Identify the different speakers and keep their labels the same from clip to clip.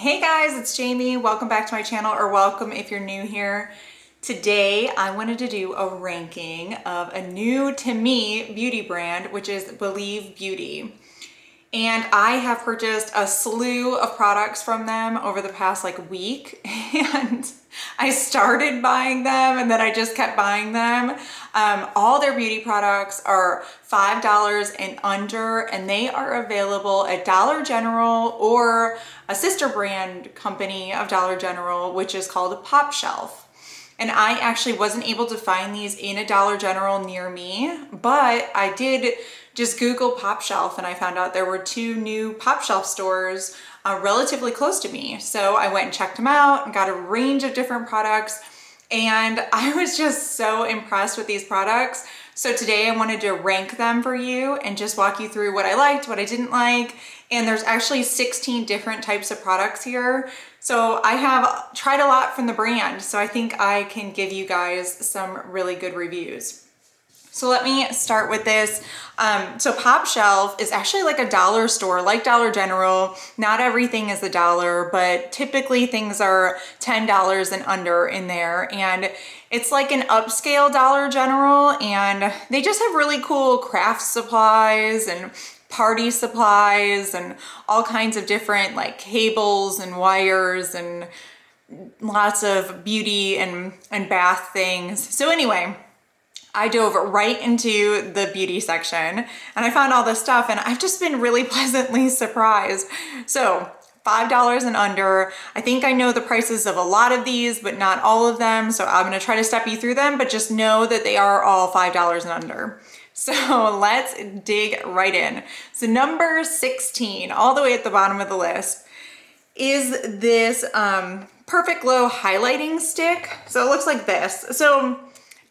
Speaker 1: Hey guys, it's Jamie. Welcome back to my channel, or welcome if you're new here. Today I wanted to do a ranking of a new to me beauty brand, which is Believe Beauty. And I have purchased a slew of products from them over the past week, and I started buying them and then I just kept buying them. All their beauty products are $5 and under, and they are available at Dollar General or a sister brand company of Dollar General, which is called Pop Shelf. And I actually wasn't able to find these in a Dollar General near me, but I did just Google Pop Shelf and I found out there were two new Pop Shelf stores relatively close to me. So I went and checked them out and got a range of different products, and I was just so impressed with these products. So today I wanted to rank them for you and just walk you through what I liked, what I didn't like. And there's actually 16 different types of products here. So I have tried a lot from the brand, so I think I can give you guys some really good reviews. So let me start with this. So Pop Shelf is actually like a dollar store, like Dollar General. Not everything is $1, but typically things are $10 and under in there. And it's like an upscale Dollar General, and they just have really cool craft supplies and party supplies and all kinds of different cables and wires and lots of beauty and bath things. So anyway, I dove right into the beauty section and I found all this stuff, and I've just been really pleasantly surprised. So $5 and under. I think I know the prices of a lot of these, but not all of them. So I'm gonna try to step you through them, but just know that they are all $5 and under. So let's dig right in. So number 16, all the way at the bottom of the list, is this Perfect Glow highlighting stick. So it looks like this. So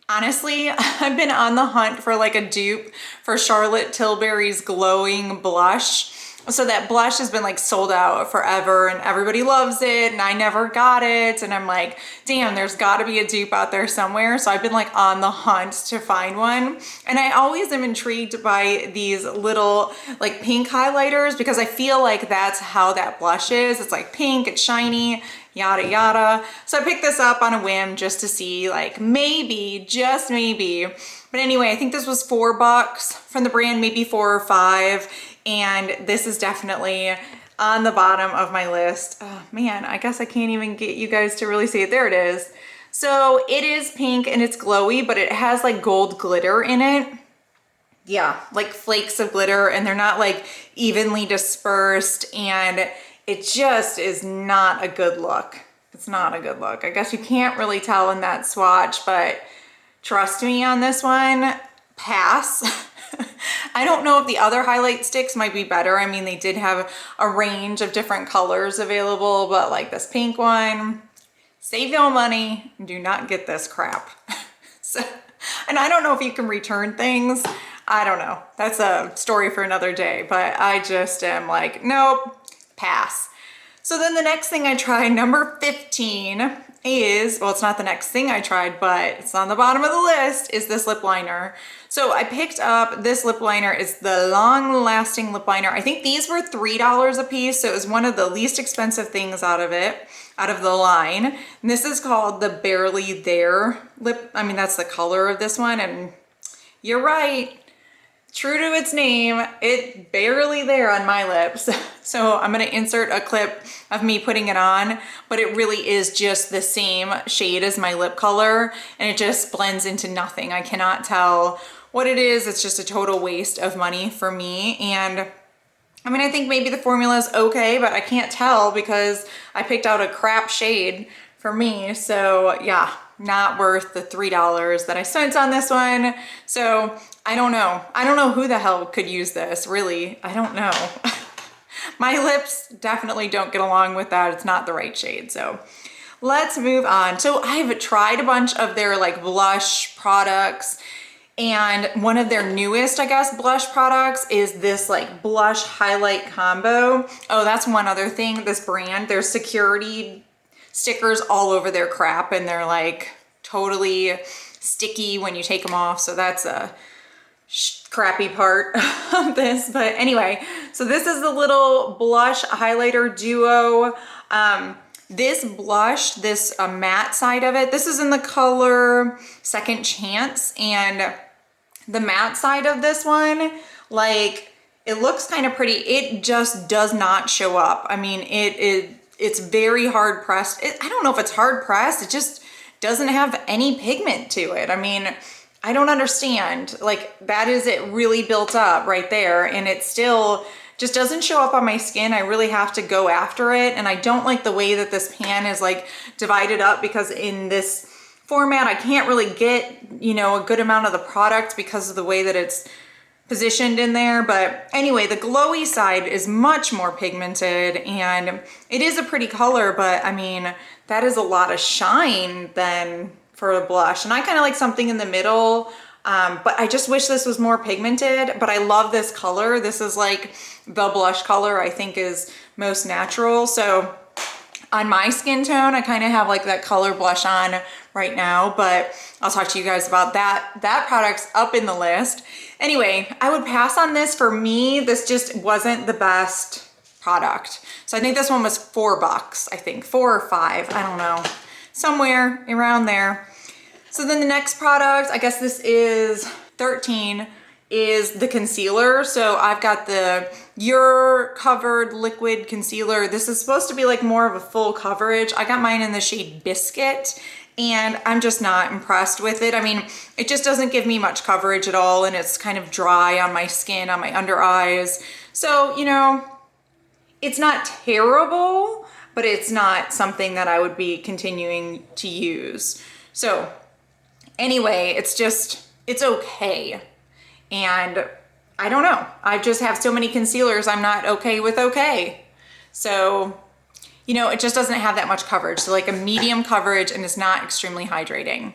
Speaker 1: honestly, I've been on the hunt for a dupe for Charlotte Tilbury's glowing blush. So that blush has been sold out forever and everybody loves it, and I never got it. And I'm like, damn, there's gotta be a dupe out there somewhere. So I've been on the hunt to find one. And I always am intrigued by these little pink highlighters, because I feel like that's how that blush is. It's pink, it's shiny, yada yada. So I picked this up on a whim just to see maybe, just maybe. But anyway, I think this was $4 from the brand, maybe 4 or 5. And this is definitely on the bottom of my list. Oh man, I guess I can't even get you guys to really see it. There it is. So it is pink and it's glowy, but it has gold glitter in it. Yeah, flakes of glitter, and they're not evenly dispersed, and it just is not a good look. It's not a good look. I guess you can't really tell in that swatch, but trust me on this one, pass. I don't know if the other highlight sticks might be better. I mean, they did have a range of different colors available, but this pink one, save your money, do not get this crap. So, and I don't know if you can return things. I don't know. That's a story for another day, but I just am nope, pass. So then the next thing I tried, number 15, is, well, it's not the next thing I tried, but it's on the bottom of the list, is this lip liner. So I picked up this lip liner. It's the Long Lasting Lip Liner. I think these were $3 a piece, so it was one of the least expensive things out of the line. And this is called the Barely There lip. I mean, that's the color of this one, and you're right. True to its name, it's barely there on my lips. So I'm gonna insert a clip of me putting it on, but it really is just the same shade as my lip color, and it just blends into nothing. I cannot tell what it is. It's just a total waste of money for me. And I mean, I think maybe the formula is okay, but I can't tell because I picked out a crap shade for me. So yeah, not worth the $3 that I spent on this one. So I don't know. I don't know who the hell could use this, really. I don't know. My lips definitely don't get along with that. It's not the right shade. So let's move on. So I've tried a bunch of their blush products, and one of their newest, I guess, blush products is this blush highlight combo. Oh, that's one other thing. This brand, there's security stickers all over their crap, and they're totally sticky when you take them off. So that's a crappy part of this. But anyway, so this is the little blush highlighter duo. This blush, this matte side of it, this is in the color Second Chance, and the matte side of this one, like, it looks kind of pretty. It just does not show up. I mean, it's very hard pressed. I don't know if it's hard pressed. It just doesn't have any pigment to it. I mean, I don't understand. Like, that is it really built up right there, and it still just doesn't show up on my skin. I really have to go after it, and I don't like the way that this pan is like divided up, because in this format I can't really get, you know, a good amount of the product because of the way that it's positioned in there. But anyway, the glowy side is much more pigmented, and it is a pretty color, but I mean, that is a lot of shine then for a blush, and I kind of like something in the middle. But I just wish this was more pigmented, but I love this color. This is like the blush color I think is most natural. So on my skin tone, I kind of have like that color blush on right now, but I'll talk to you guys about that. That product's up in the list. Anyway, I would pass on this. For me, this just wasn't the best product. So I think this one was $4, I think, 4 or 5, I don't know, somewhere around there. So then the next product, I guess this is 13, is the concealer. So I've got the Your Covered Liquid Concealer. This is supposed to be like more of a full coverage. I got mine in the shade Biscuit, and I'm just not impressed with it. I mean, it just doesn't give me much coverage at all, and it's kind of dry on my skin, on my under eyes. So, you know, it's not terrible, but it's not something that I would be continuing to use. So anyway, it's okay. And I don't know, I just have so many concealers I'm not okay with okay. So, you know, it just doesn't have that much coverage. So like a medium coverage, and it's not extremely hydrating.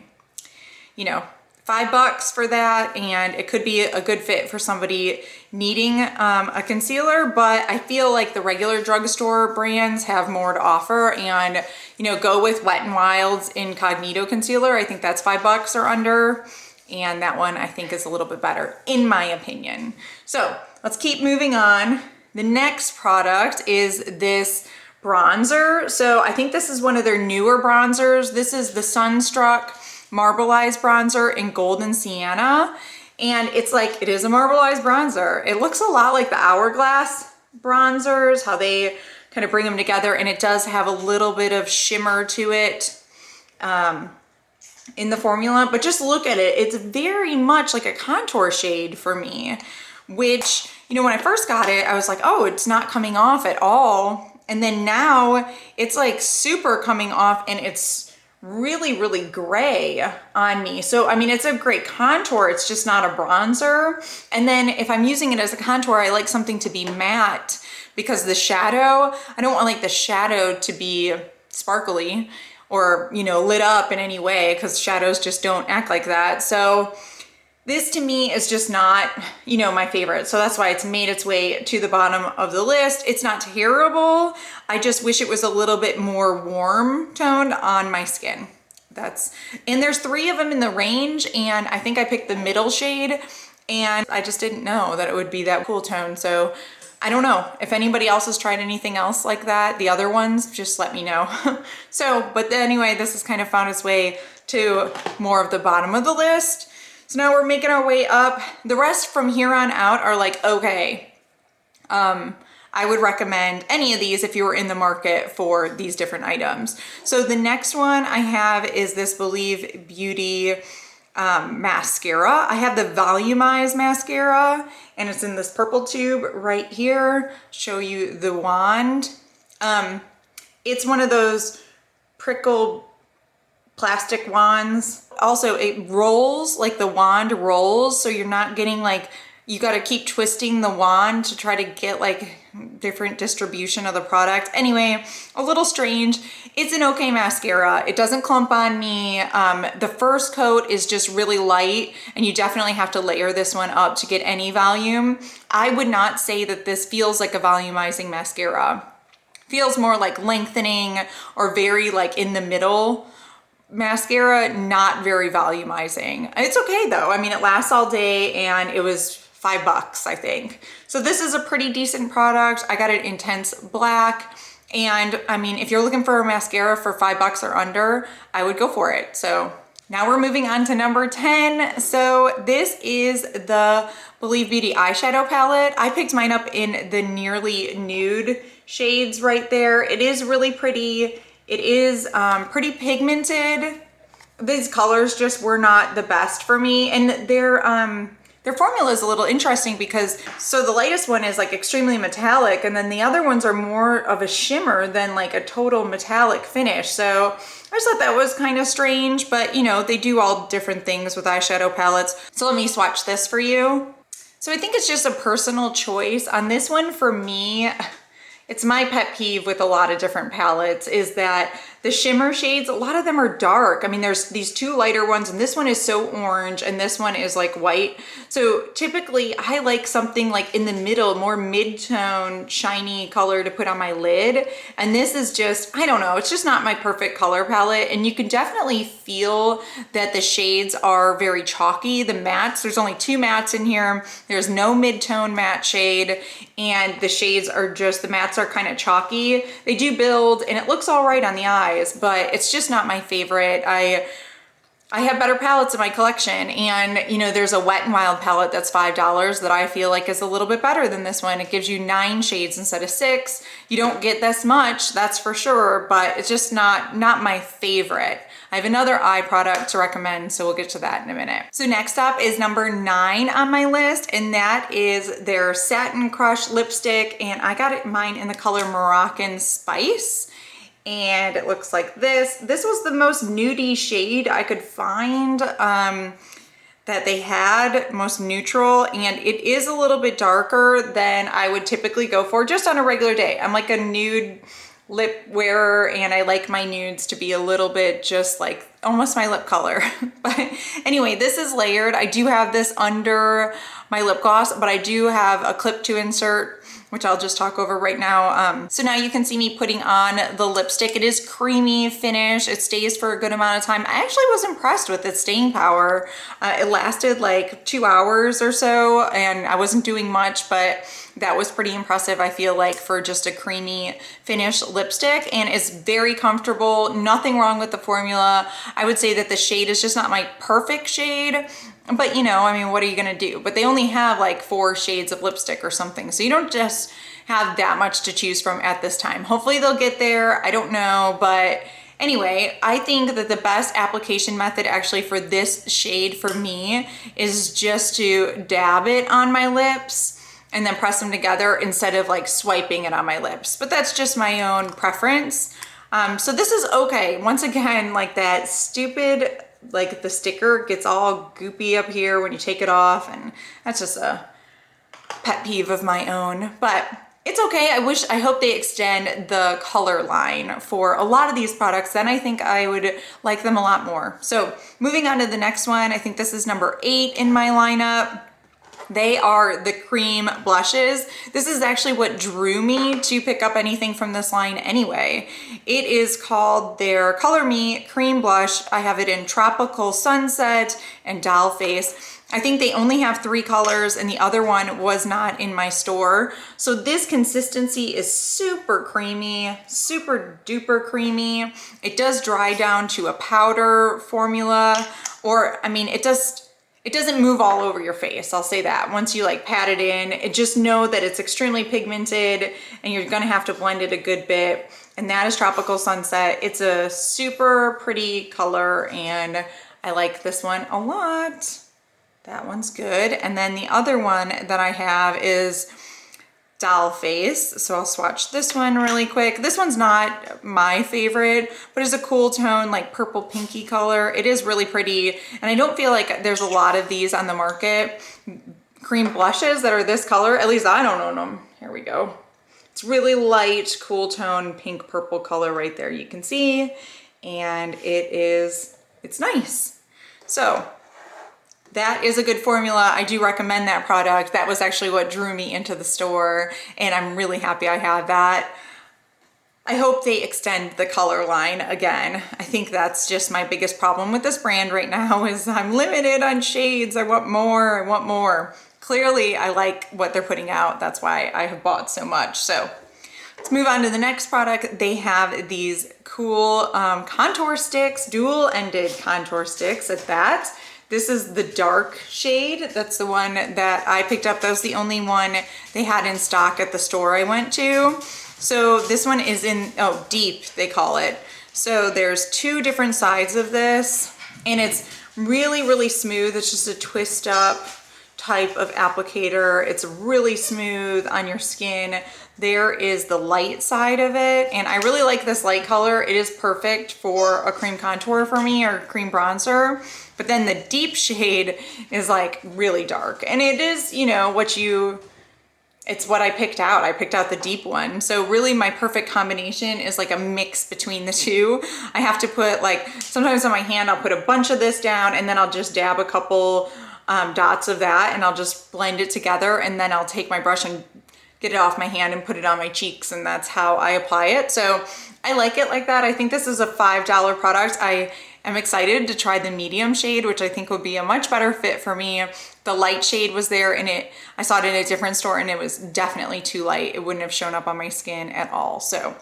Speaker 1: You know, $5 for that, and it could be a good fit for somebody needing a concealer, but I feel like the regular drugstore brands have more to offer, and, you know, go with Wet n Wild's Incognito Concealer. I think that's $5 or under, and that one I think is a little bit better, in my opinion. So let's keep moving on. The next product is this bronzer. So I think this is one of their newer bronzers. This is the Sunstruck Marbleized Bronzer in Golden Sienna. And it's like, it is a marbleized bronzer. It looks a lot like the Hourglass bronzers, how they kind of bring them together. And it does have a little bit of shimmer to it in the formula, but just look at it. It's very much like a contour shade for me, which, you know, when I first got it, I was like, oh, it's not coming off at all. And then now it's like super coming off, and it's really, really gray on me. So, I mean, it's a great contour. It's just not a bronzer. And then if I'm using it as a contour, I like something to be matte, because the shadow, I don't want like the shadow to be sparkly or, you know, lit up in any way, because shadows just don't act like that. So this to me is just not, you know, my favorite. So that's why it's made its way to the bottom of the list. It's not terrible. I just wish it was a little bit more warm toned on my skin. And there's 3 of them in the range, and I think I picked the middle shade, and I just didn't know that it would be that cool tone. So I don't know if anybody else has tried anything else like that. The other ones, just let me know. So, but anyway, this has kind of found its way to more of the bottom of the list. So now we're making our way up. The rest from here on out are like, okay. I would recommend any of these if you were in the market for these different items. So the next one I have is this Believe Beauty mascara. I have the Volumized mascara, and it's in this purple tube right here. Show you the wand. It's one of those prickle plastic wands. Also, it rolls, like the wand rolls, so you're not getting like, you got to keep twisting the wand to try to get like different distribution of the product. Anyway, a little strange. It's an okay mascara. It doesn't clump on me. The first coat is just really light, and you definitely have to layer this one up to get any volume. I would not say that this feels like a volumizing mascara. Feels more like lengthening or very like in the middle mascara, not very volumizing. It's okay though. I mean, it lasts all day, and it was $5, I think. So this is a pretty decent product. I got it Intense Black, And I mean, if you're looking for a mascara for $5 or under, I would go for it. So now we're moving on to number 10. So this is the Believe Beauty eyeshadow palette. I picked mine up in the nearly nude shades right there. It is really pretty. It is pretty pigmented. These colors just were not the best for me, and their formula is a little interesting because so the latest one is like extremely metallic, and then the other ones are more of a shimmer than like a total metallic finish. So I just thought that was kind of strange, but you know, they do all different things with eyeshadow palettes. So let me swatch this for you. So I think it's just a personal choice. On this one, for me, it's my pet peeve with a lot of different palettes is that the shimmer shades, a lot of them are dark. I mean, there's these two lighter ones, and this one is so orange, and this one is like white. So typically I like something like in the middle, more mid-tone, shiny color to put on my lid. And this is just, I don't know, it's just not my perfect color palette. And you can definitely feel that the shades are very chalky. The mattes, there's only 2 mattes in here. There's no mid-tone matte shade, and the shades are just, the mattes are kind of chalky. They do build, and it looks all right on the eye, but it's just not my favorite. I have better palettes in my collection, and you know, there's a Wet n Wild palette that's $5 that I feel like is a little bit better than this one. It gives you 9 shades instead of 6. You don't get this much, that's for sure, but it's just not my favorite. I have another eye product to recommend, so we'll get to that in a minute. So next up is number 9 on my list, and that is their Satin Crush lipstick, and I got mine in the color Moroccan Spice. And it looks like this. This was the most nudie shade I could find that they had, most neutral, and it is a little bit darker than I would typically go for just on a regular day. I'm like a nude lip wearer, and I like my nudes to be a little bit just like almost my lip color. But anyway, this is layered. I do have this under my lip gloss, but I do have a clip to insert, which I'll just talk over right now. So now you can see me putting on the lipstick. It is creamy finish. It stays for a good amount of time. I actually was impressed with its staying power. It lasted like 2 hours or so, and I wasn't doing much, but that was pretty impressive, I feel like, for just a creamy finish lipstick, and it's very comfortable. Nothing wrong with the formula. I would say that the shade is just not my perfect shade, but you know, I mean, what are you gonna do? But they only have like 4 shades of lipstick or something, so you don't just have that much to choose from at this time. Hopefully they'll get there, I don't know, but anyway, I think that the best application method actually for this shade for me is just to dab it on my lips and then press them together instead of like swiping it on my lips. But that's just my own preference. So this is okay. Once again, like that stupid, like the sticker gets all goopy up here when you take it off, and that's just a pet peeve of my own, but it's okay. I hope they extend the color line for a lot of these products. Then I think I would like them a lot more. So moving on to the next one, I think this is number 8 in my lineup. They are the cream blushes. This is actually what drew me to pick up anything from this line anyway. It is called their Color Me Cream Blush. I have it in Tropical Sunset and Doll Face. I think they only have 3 colors, and the other one was not in my store. So this consistency is super creamy, super duper creamy. It does dry down to a powder formula, or I mean, it doesn't move all over your face, I'll say that. Once you like pat it in, just know that it's extremely pigmented and you're gonna have to blend it a good bit. And that is Tropical Sunset. It's a super pretty color, and I like this one a lot. That one's good. And then the other one that I have is Doll Face. So I'll swatch this one really quick. This one's not my favorite, but it's a cool tone, like purple pinky color. It is really pretty, and I don't feel like there's a lot of these on the market. Cream blushes that are this color, at least I don't own them. Here we go. It's really light, cool tone, pink purple color right there, you can see, and it's nice. So that is a good formula. I do recommend that product. That was actually what drew me into the store, and I'm really happy I have that. I hope they extend the color line again. I think that's just my biggest problem with this brand right now is I'm limited on shades. I want more, I want more. Clearly, I like what they're putting out. That's why I have bought so much. So Let's move on to the next product. They have these cool contour sticks, dual-ended contour sticks at that. This is the dark shade. That's the one that I picked up. That was the only one they had in stock at the store I went to. So this one is in, oh, deep, they call it. So there's two different sides of this, and it's really, really smooth. It's just a twist up type of applicator. It's really smooth on your skin. There is the light side of it, and I really like this light color. It is perfect for a cream contour for me, or cream bronzer. But then the deep shade is like really dark, and it is, you know, it's what I picked out. I picked out the deep one. So really my perfect combination is like a mix between the two. I have to put, like, sometimes on my hand, I'll put a bunch of this down, and then I'll just dab a couple dots of that, and I'll just blend it together, and then I'll take my brush and get it off my hand and put it on my cheeks, and that's how I apply it. So I like it like that. I think this is a $5 product. I am excited to try the medium shade, which I think would be a much better fit for me. The light shade was there, and I saw it in a different store, and it was definitely too light. It wouldn't have shown up on my skin at all. So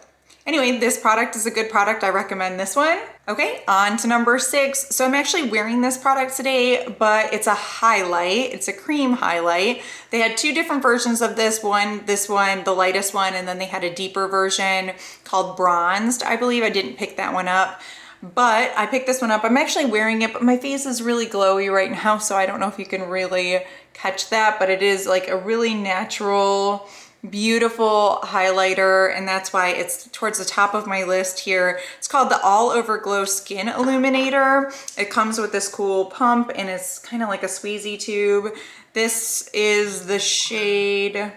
Speaker 1: anyway, this product is a good product. I recommend this one. Okay, on to number 6. So I'm actually wearing this product today, but it's a highlight. It's a cream highlight. They had two different versions of this one, the lightest one, and then they had a deeper version called Bronzed, I believe. I didn't pick that one up, but I picked this one up. I'm actually wearing it, but my face is really glowy right now, so I don't know if you can really catch that, but it is like a really natural, beautiful highlighter, and that's why it's towards the top of my list here. It's called the All Over Glow Skin Illuminator. It comes with this cool pump, and it's kind of like a squeezy tube. This is the shade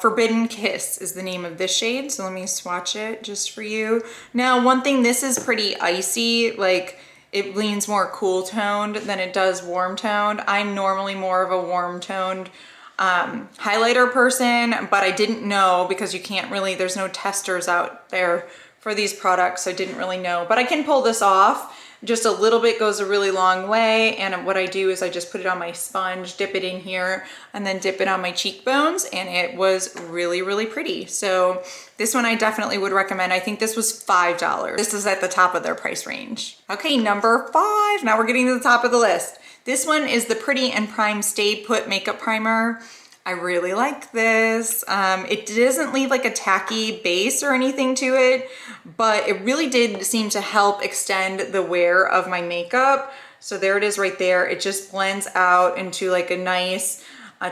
Speaker 1: Forbidden Kiss is the name of this shade. So let me swatch it just for you. Now, one thing, this is pretty icy. Like, it leans more cool toned than it does warm toned. I'm normally more of a warm toned highlighter person, but I didn't know, because you can't really, there's no testers out there for these products, so I didn't really know, but I can pull this off. Just a little bit goes a really long way, and what I do is I just put it on my sponge, dip it in here, and then dip it on my cheekbones, and it was really, really pretty. So this one I definitely would recommend. I think this was $5. This is at the top of their price range. Okay, number 5. Now we're getting to the top of the list. This one is the Pretty and Prime Stay Put Makeup Primer. I really like this. It doesn't leave like a tacky base or anything to it, but it really did seem to help extend the wear of my makeup. So there it is right there. It just blends out into like a nice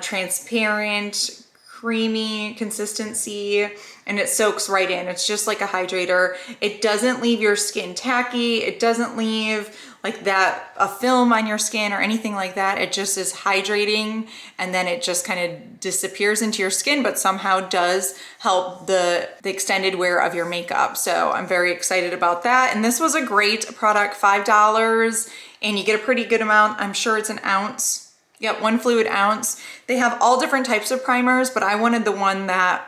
Speaker 1: transparent, creamy consistency, and it soaks right in. It's just like a hydrator. It doesn't leave your skin tacky. It doesn't leave like that a film on your skin or anything like that. It just is hydrating, and then it just kind of disappears into your skin, but somehow does help the extended wear of your makeup. So I'm very excited about that. And this was a great product, $5, and you get a pretty good amount. I'm sure it's an ounce. Yep, 1 fluid ounce. They have all different types of primers, but I wanted the one that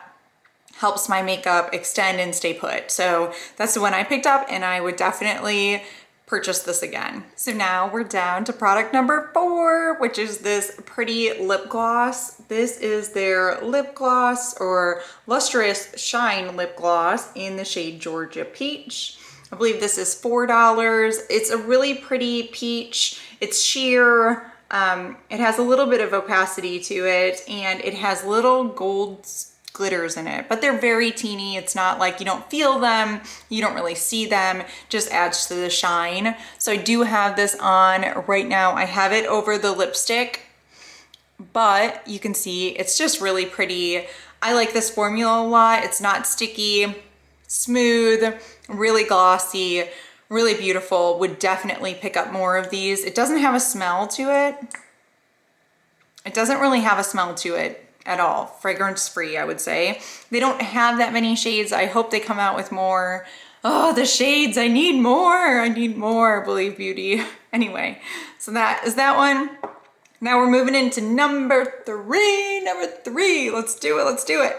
Speaker 1: helps my makeup extend and stay put. So that's the one I picked up, and I would definitely purchase this again. So now we're down to product number 4, which is this pretty lip gloss. This is their lip gloss, or lustrous shine lip gloss, in the shade Georgia Peach. I believe this is $4. It's a really pretty peach. It's sheer. It has a little bit of opacity to it, and it has little gold glitters in it, but they're very teeny. It's not like you don't feel them, you don't really see them, just adds to the shine. So I do have this on right now. I have it over the lipstick, but you can see it's just really pretty. I like this formula a lot. It's not sticky, smooth, really glossy, really beautiful. Would definitely pick up more of these. It doesn't have a smell to it. It doesn't really have a smell to it at all. Fragrance free, I would say. They don't have that many shades. I hope they come out with more. Oh, the shades, I need more. I need more, Believe Beauty. Anyway, so that is that one. Now we're moving into number 3. Number 3, let's do it, let's do it.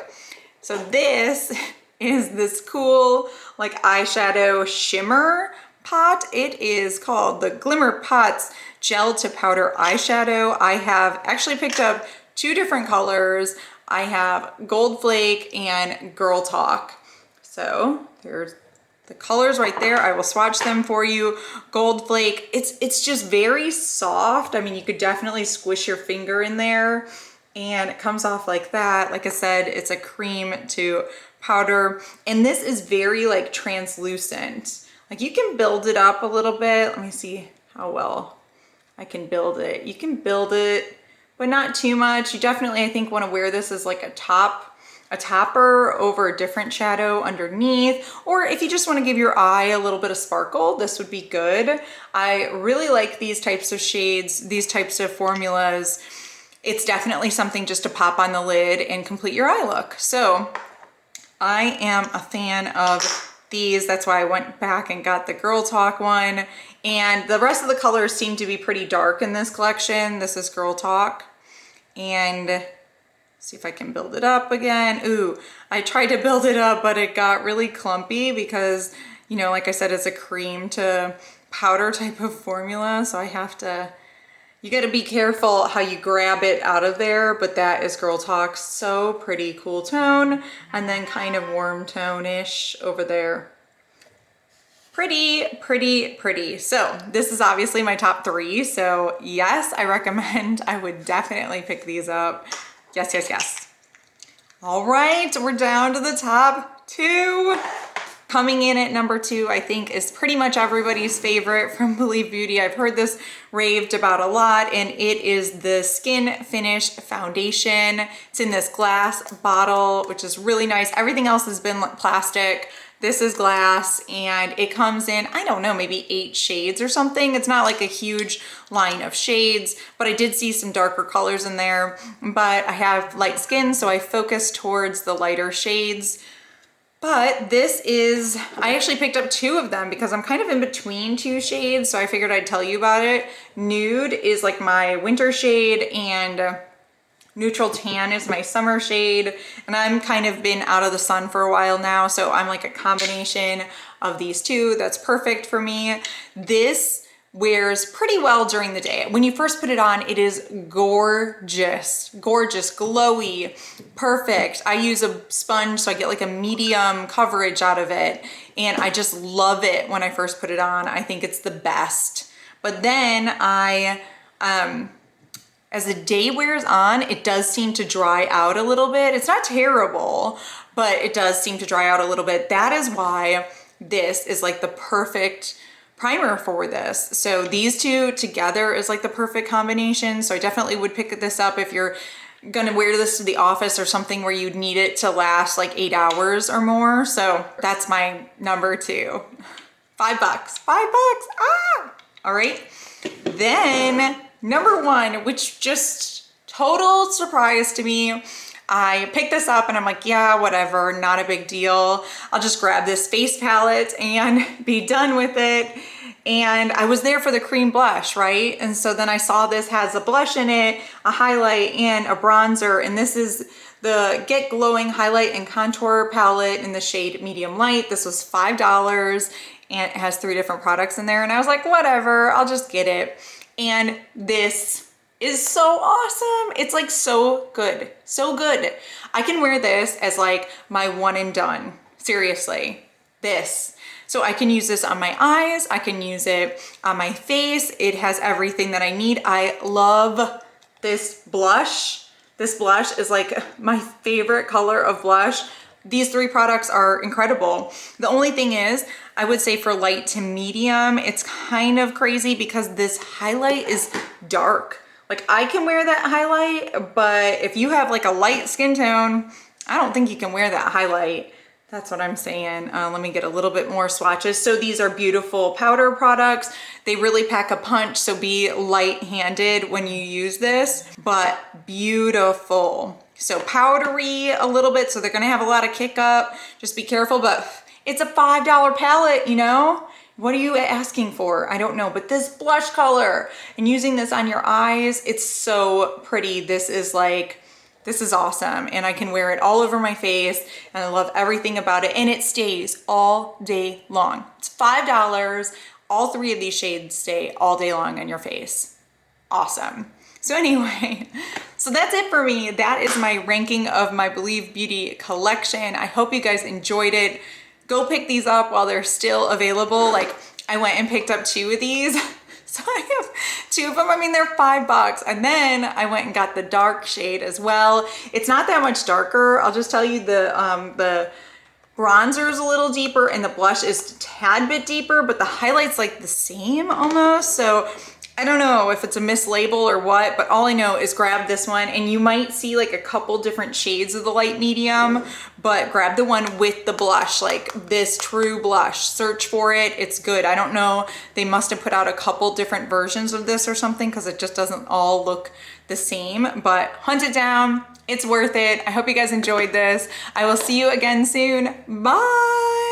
Speaker 1: So this is this cool like eyeshadow shimmer pot. It is called the Glimmer Pots Gel to Powder Eyeshadow. I have actually picked up 2 different colors. I have Gold Flake and Girl Talk. So there's the colors right there. I will swatch them for you. Gold Flake, it's just very soft. I mean, you could definitely squish your finger in there and it comes off like that. Like I said, it's a cream to powder. And this is very like translucent. Like you can build it up a little bit. Let me see how well I can build it. You can build it, but not too much. You definitely, I think, want to wear this as like a topper over a different shadow underneath, or if you just want to give your eye a little bit of sparkle, this would be good. I really like these types of shades, these types of formulas. It's definitely something just to pop on the lid and complete your eye look. So I am a fan of these. That's why I went back and got the Girl Talk one. And the rest of the colors seem to be pretty dark in this collection. This is Girl Talk. And see if I can build it up again. Ooh, I tried to build it up, but it got really clumpy because, you know, like I said, it's a cream to powder type of formula. So I have to, you got to be careful how you grab it out of there. But that is Girl Talk. So pretty, cool tone. And then kind of warm tone-ish over there. Pretty, pretty, pretty. So this is obviously my top 3. So yes, I recommend, I would definitely pick these up. Yes, yes, yes. All right, we're down to the top 2. Coming in at number 2, I think, is pretty much everybody's favorite from Believe Beauty. I've heard this raved about a lot, and it is the Skin Finish Foundation. It's in this glass bottle, which is really nice. Everything else has been plastic. This is glass, and it comes in, I don't know, maybe 8 shades or something. It's not like a huge line of shades, but I did see some darker colors in there. But I have light skin, so I focus towards the lighter shades. But this is, I actually picked up 2 of them because I'm kind of in between 2 shades, so I figured I'd tell you about it. Nude is like my winter shade, and Neutral Tan is my summer shade, and I'm kind of been out of the sun for a while now, so I'm like a combination of these 2. That's perfect for me. This wears pretty well during the day. When you first put it on, it is gorgeous, gorgeous, glowy, perfect. I use a sponge, so I get like a medium coverage out of it, and I just love it when I first put it on. I think it's the best. But then as the day wears on, it does seem to dry out a little bit. It's not terrible, but it does seem to dry out a little bit. That is why this is like the perfect primer for this. So these 2 together is like the perfect combination. So I definitely would pick this up if you're gonna wear this to the office or something where you'd need it to last like 8 hours or more. So that's my number 2. $5. $5, ah! All right, then number 1, which just total surprise to me. I picked this up and I'm like, yeah, whatever, not a big deal. I'll just grab this face palette and be done with it. And I was there for the cream blush, right? And so then I saw this has a blush in it, a highlight, and a bronzer. And this is the Get Glowing Highlight and Contour Palette in the shade Medium Light. This was $5, and it has 3 different products in there. And I was like, whatever, I'll just get it. And this is so awesome. It's like so good, so good. I can wear this as like my one and done. Seriously, this. So I can use this on my eyes. I can use it on my face. It has everything that I need. I love this blush. This blush is like my favorite color of blush. These 3 products are incredible. The only thing is, I would say for light to medium, it's kind of crazy because this highlight is dark. Like I can wear that highlight, but if you have like a light skin tone, I don't think you can wear that highlight. That's what I'm saying. Let me get a little bit more swatches. So these are beautiful powder products. They really pack a punch, so be light-handed when you use this, but beautiful. So powdery a little bit, so they're gonna have a lot of kick up. Just be careful, but it's a $5 palette, you know? What are you asking for? I don't know, but this blush color and using this on your eyes, it's so pretty. This is awesome. And I can wear it all over my face and I love everything about it. And it stays all day long. It's $5. All 3 of these shades stay all day long on your face. Awesome. So anyway, so that's it for me. That is my ranking of my Believe Beauty collection. I hope you guys enjoyed it. go pick these up while they're still available. Like I went and picked up 2 of these. So I have 2 of them. I mean, they're $5. And then I went and got the dark shade as well. It's not that much darker. I'll just tell you the bronzer is a little deeper and the blush is a tad bit deeper, but the highlight's like the same almost. So I don't know if it's a mislabel or what, but all I know is grab this one, and you might see like a couple different shades of the light medium, but grab the one with the blush, like this true blush. Search for it, it's good. I don't know, they must have put out a couple different versions of this or something because it just doesn't all look the same, but hunt it down. It's worth it. I hope you guys enjoyed this. I will see you again soon. Bye.